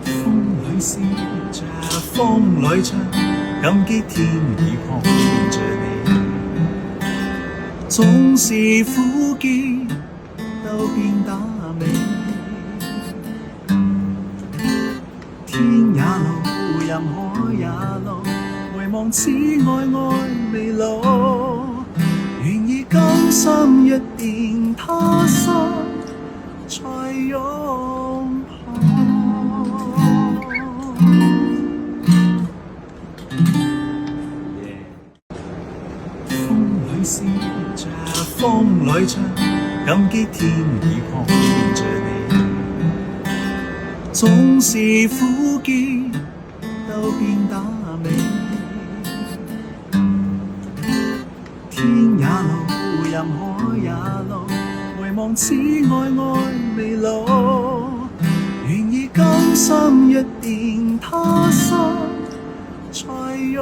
風裏笑着，風裏唱，感激天意碰着你。總是苦澀都變得美，天也老，任海也老，回望此愛愛未老，願意甘心一變他生才擁抱。風裏笑着，風裏唱，感激天意碰着你。總是苦澀都變得美，天也老，任海也老，回望此愛愛未老，願意甘心一變他生才擁